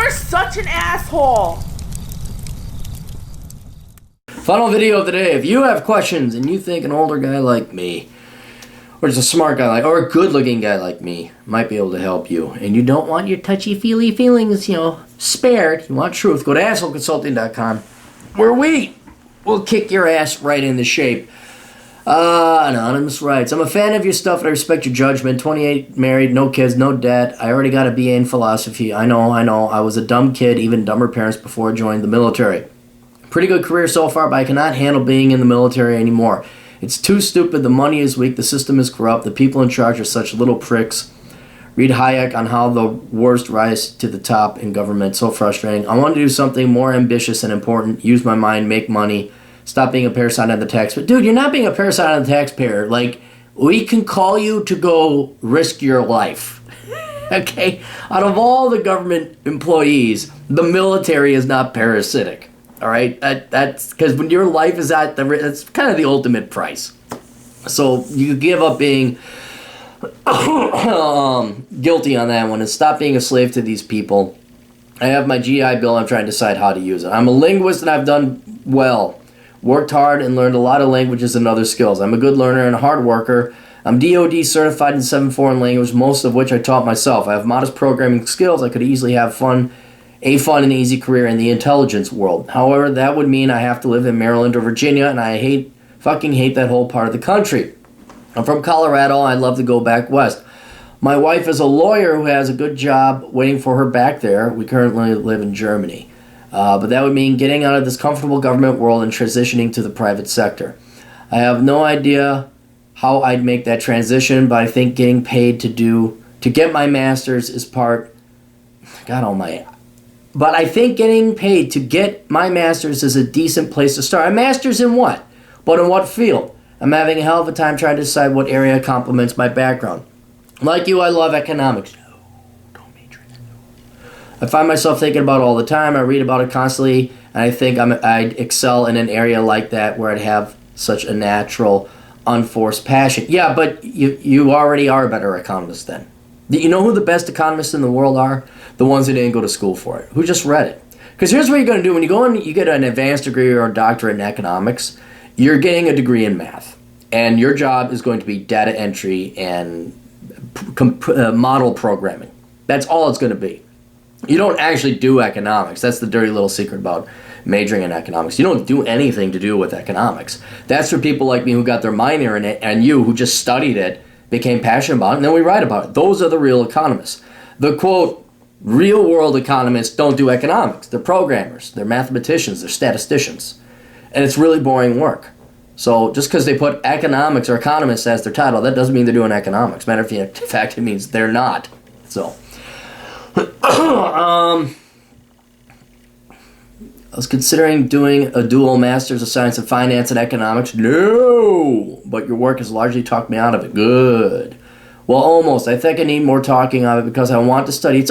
You're such an asshole. Final video of the day. If you have questions and you think an older guy like me, or just a smart guy like, or a good-looking guy like me, might be able to help you, and you don't want your touchy-feely feelings, spared, you want truth, go to assholeconsulting.com, where we will kick your ass right into shape. Anonymous writes, I'm a fan of your stuff and I respect your judgment. 28, married, no kids, no debt. I already got a BA in philosophy. I know. I was a dumb kid, even dumber parents before I joined the military. Pretty good career so far, but I cannot handle being in the military anymore. It's too stupid. The money is weak. The system is corrupt. The people in charge are such little pricks. Read Hayek on how the worst rise to the top in government. So frustrating. I want to do something more ambitious and important. Use my mind, make money. Stop being a parasite on the tax. But dude, you're not being a parasite on the taxpayer. Like, we can call you to go risk your life. Okay? Out of all the government employees, the military is not parasitic. All right, that's because when your life is at that's kind of the ultimate price. So you give up being guilty on that one and stop being a slave to these people. I have my GI Bill. I'm trying to decide how to use it. I'm a linguist and I've done well, worked hard and learned a lot of languages and other skills. I'm a good learner and a hard worker. I'm DoD certified in 7 foreign languages, most of which I taught myself. I have modest programming skills. I could easily have a fun and easy career in the intelligence world. However, that would mean I have to live in Maryland or Virginia, and I fucking hate that whole part of the country. I'm from Colorado. I'd love to go back west. My wife is a lawyer who has a good job waiting for her back there. We currently live in Germany. But that would mean getting out of this comfortable government world and transitioning to the private sector. I have no idea how I'd make that transition, but I think getting paid to get my master's is part... God almighty. But I think getting paid to get my master's is a decent place to start. A master's in what? But in what field? I'm having a hell of a time trying to decide what area complements my background. Like you, I love economics. No, don't major in it. I find myself thinking about it all the time. I read about it constantly, and I think I'd excel in an area like that where I'd have such a natural, unforced passion. Yeah, but you already are a better economist then. You know who the best economists in the world are? The ones who didn't go to school for it, who just read it. Because here's what you're going to do. When you go and you get an advanced degree or a doctorate in economics, you're getting a degree in math. And your job is going to be data entry and model programming. That's all it's going to be. You don't actually do economics. That's the dirty little secret about majoring in economics. You don't do anything to do with economics. That's for people like me who got their minor in it, and you who just studied it, became passionate about it, and then we write about it. Those are the real economists. The quote, real world economists don't do economics. They're programmers, they're mathematicians, they're statisticians. And it's really boring work. So just because they put economics or economists as their title, that doesn't mean they're doing economics. Matter of fact, it means they're not. So, I was considering doing a dual Master's of Science in Finance and Economics. No! But your work has largely talked me out of it. Good. Well, almost. I think I need more talking of it because I want to study.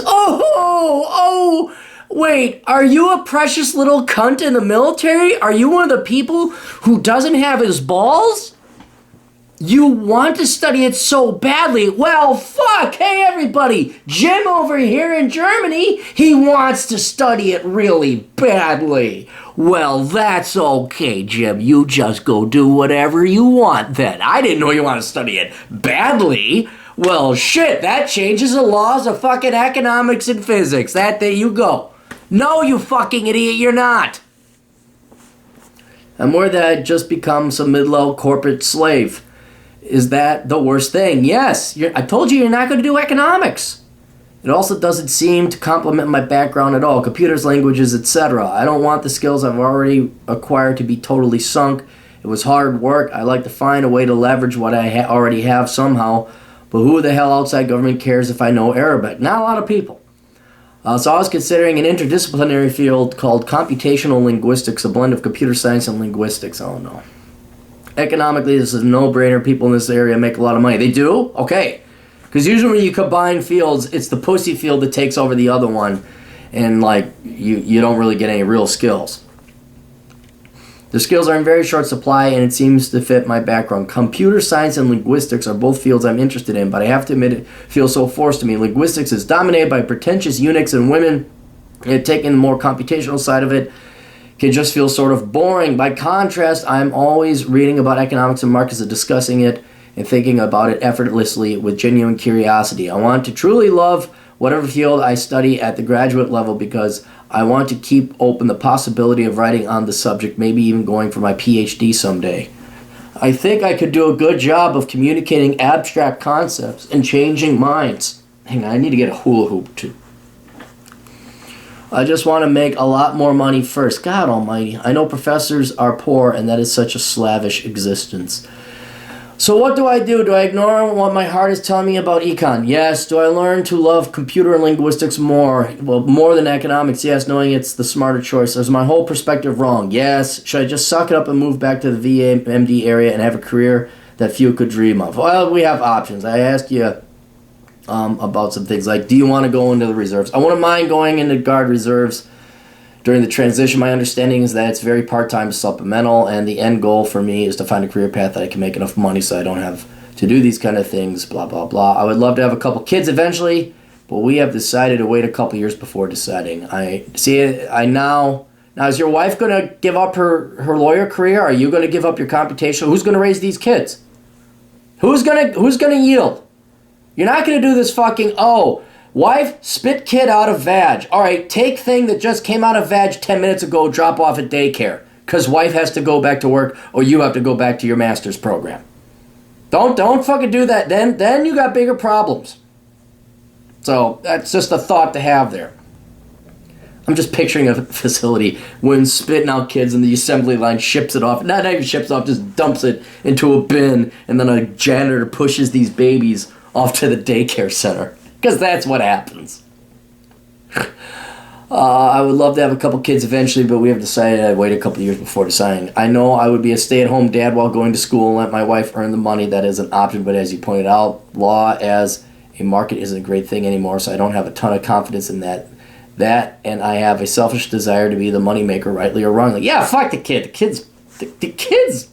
Wait, are you a precious little cunt in the military? Are you one of the people who doesn't have his balls? You want to study it so badly. Well, fuck. Hey, everybody. Jim over here in Germany, he wants to study it really badly. Well, that's okay, Jim. You just go do whatever you want then. I didn't know you want to study it badly. Well, shit, that changes the laws of fucking economics and physics. There you go. No, you fucking idiot, you're not. I'm worried that I'd just become some mid-level corporate slave. Is that the worst thing? Yes. I told you you're not going to do economics. It also doesn't seem to complement my background at all. Computers, languages, etc. I don't want the skills I've already acquired to be totally sunk. It was hard work. I like to find a way to leverage what I already have somehow. But who the hell outside government cares if I know Arabic? Not a lot of people. So I was considering an interdisciplinary field called computational linguistics, a blend of computer science and linguistics. Oh no. Economically, this is a no-brainer. People in this area make a lot of money. They do? Okay. Because usually when you combine fields, it's the pussy field that takes over the other one. And, like, you don't really get any real skills. The skills are in very short supply, and it seems to fit my background. Computer science and linguistics are both fields I'm interested in, but I have to admit it feels so forced to me. Linguistics is dominated by pretentious eunuchs and women And taking the more computational side of it can just feel sort of boring. By contrast, I'm always reading about economics and markets and discussing it and thinking about it effortlessly with genuine curiosity. I want to truly love whatever field I study at the graduate level because I want to keep open the possibility of writing on the subject, maybe even going for my PhD someday. I think I could do a good job of communicating abstract concepts and changing minds. Hang on, I need to get a hula hoop too. I just want to make a lot more money first. God almighty. I know professors are poor and that is such a slavish existence. So what do I do? Do I ignore what my heart is telling me about econ? Yes. Do I learn to love computer and linguistics more? Well, more than economics. Yes, knowing it's the smarter choice. Is my whole perspective wrong? Yes. Should I just suck it up and move back to the VA, MD area and have a career that few could dream of? Well, we have options. I asked you about some things like, do you want to go into the reserves? I wouldn't mind going into Guard Reserves during the transition. My understanding is that it's very part-time supplemental, and the end goal for me is to find a career path that I can make enough money so I don't have to do these kind of things, blah, blah, blah. I would love to have a couple kids eventually, but we have decided to wait a couple years before deciding. Now, is your wife going to give up her lawyer career? Are you going to give up your computational? Who's going to raise these kids? Who's going to yield? You're not going to do this fucking, wife, spit kid out of vag. All right, take thing that just came out of vag 10 minutes ago, drop off at daycare. Because wife has to go back to work or you have to go back to your master's program. Don't fucking do that. Then you got bigger problems. So that's just a thought to have there. I'm just picturing a facility when spitting out kids and the assembly line ships it off. Not even ships it off, just dumps it into a bin. And then a janitor pushes these babies off to the daycare center. Because that's what happens. I would love to have a couple kids eventually, but we have decided I'd wait a couple years before deciding. I know I would be a stay-at-home dad while going to school and let my wife earn the money. That is an option, but as you pointed out, law as a market isn't a great thing anymore, so I don't have a ton of confidence in that. And I have a selfish desire to be the moneymaker, rightly or wrongly. Yeah, fuck the kid. The kids,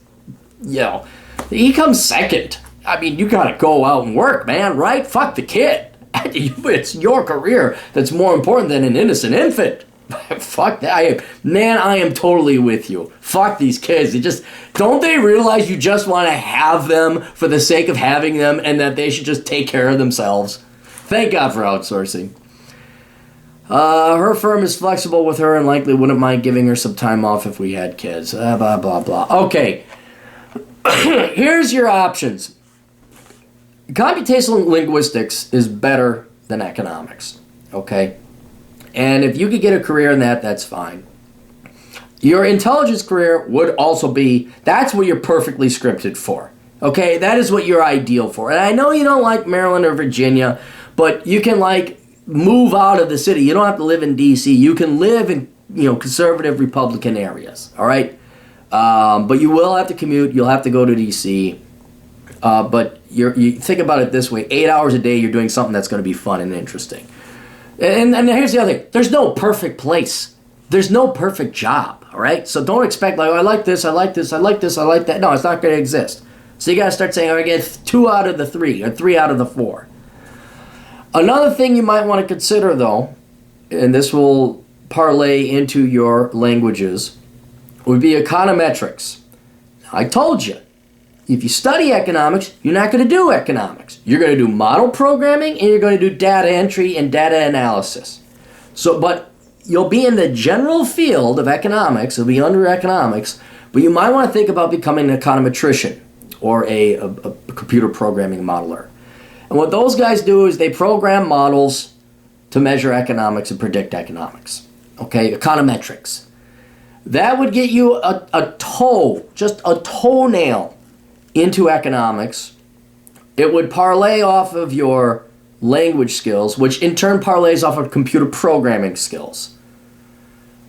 he comes second. I mean, you gotta go out and work, man, right? Fuck the kid. It's your career that's more important than an innocent infant. Fuck that. I am totally with you. Fuck these kids. Don't they realize you just want to have them for the sake of having them and that they should just take care of themselves? Thank God for outsourcing. Her firm is flexible with her and likely wouldn't mind giving her some time off if we had kids. Blah, blah, blah. Okay. Here's your options. Computational linguistics is better than economics, okay? And if you could get a career in that, that's fine. Your intelligence career would also be, that's what you're perfectly scripted for, okay? That is what you're ideal for. And I know you don't like Maryland or Virginia, but you can, move out of the city. You don't have to live in D.C. You can live in, conservative Republican areas, all right? But you will have to commute. You'll have to go to D.C., but you think about it this way: 8 hours a day, you're doing something that's going to be fun and interesting. And here's the other thing: there's no perfect place. There's no perfect job. All right, so don't expect I like this, I like this, I like this, I like that. No, it's not going to exist. So you got to start saying, I get 2 out of the 3 or 3 out of the 4. Another thing you might want to consider, though, and this will parlay into your languages, would be econometrics. I told you. If you study economics, you're not going to do economics. You're going to do model programming and you're going to do data entry and data analysis. But you'll be in the general field of economics, it'll be under economics, but you might want to think about becoming an econometrician or a computer programming modeler. And what those guys do is they program models to measure economics and predict economics. Okay, econometrics. That would get you just a toenail into economics. It would parlay off of your language skills, which in turn parlays off of computer programming skills.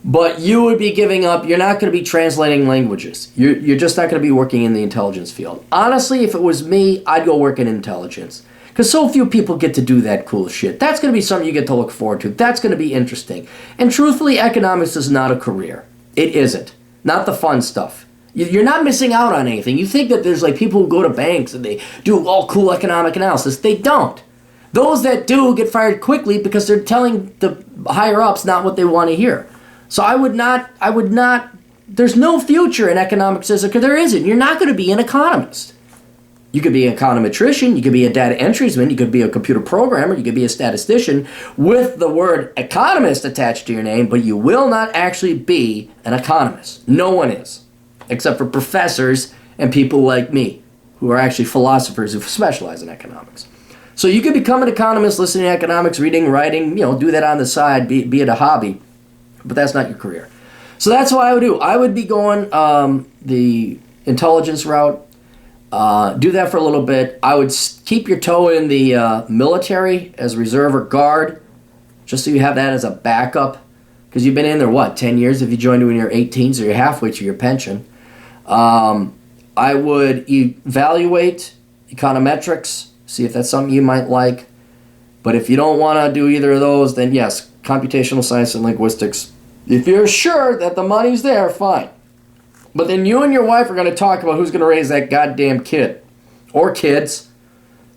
But you would be giving up, you're not going to be translating languages. You're just not going to be working in the intelligence field. Honestly, if it was me, I'd go work in intelligence. Because so few people get to do that cool shit. That's going to be something you get to look forward to. That's going to be interesting. And truthfully, economics is not a career. It isn't. Not the fun stuff. You're not missing out on anything. You think that there's people who go to banks and they do all cool economic analysis. They don't. Those that do get fired quickly because they're telling the higher-ups not what they want to hear. So I would not, there's no future in economics, because there isn't. You're not going to be an economist. You could be an econometrician, you could be a data entryman, you could be a computer programmer, you could be a statistician with the word economist attached to your name, but you will not actually be an economist. No one is, except for professors and people like me, who are actually philosophers who specialize in economics. So you could become an economist, listening to economics, reading, writing, do that on the side, be it a hobby, but that's not your career. So that's what I would do. I would be going the intelligence route. Do that for a little bit. I would keep your toe in the military as reserve or guard, just so you have that as a backup, because you've been in there, 10 years? If you joined when you're 18, so you're halfway to your pension. I would evaluate econometrics, see if that's something you might like. But if you don't want to do either of those, then yes, computational science and linguistics. If you're sure that the money's there, fine. But then you and your wife are going to talk about who's going to raise that goddamn kid. Or kids.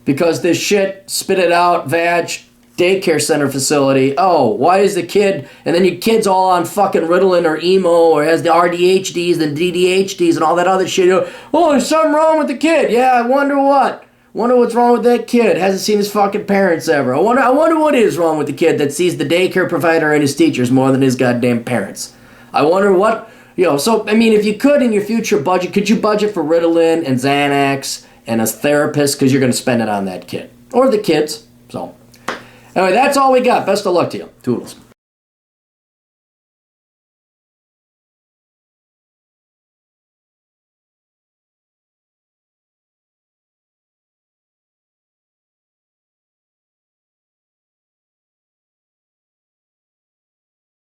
Because this shit, spit it out, daycare center facility. Oh, why is the kid, and then your kid's all on fucking Ritalin or emo or has the RDHDs and DDHDs and all that other shit. Oh, there's something wrong with the kid. Yeah, I wonder what. Wonder what's wrong with that kid. Hasn't seen his fucking parents ever. I wonder what is wrong with the kid that sees the daycare provider and his teachers more than his goddamn parents. I wonder what, so, I mean, if you could in your future budget, could you budget for Ritalin and Xanax and a therapist because you're going to spend it on that kid or the kids? So, anyway, that's all we got. Best of luck to you. Toodles.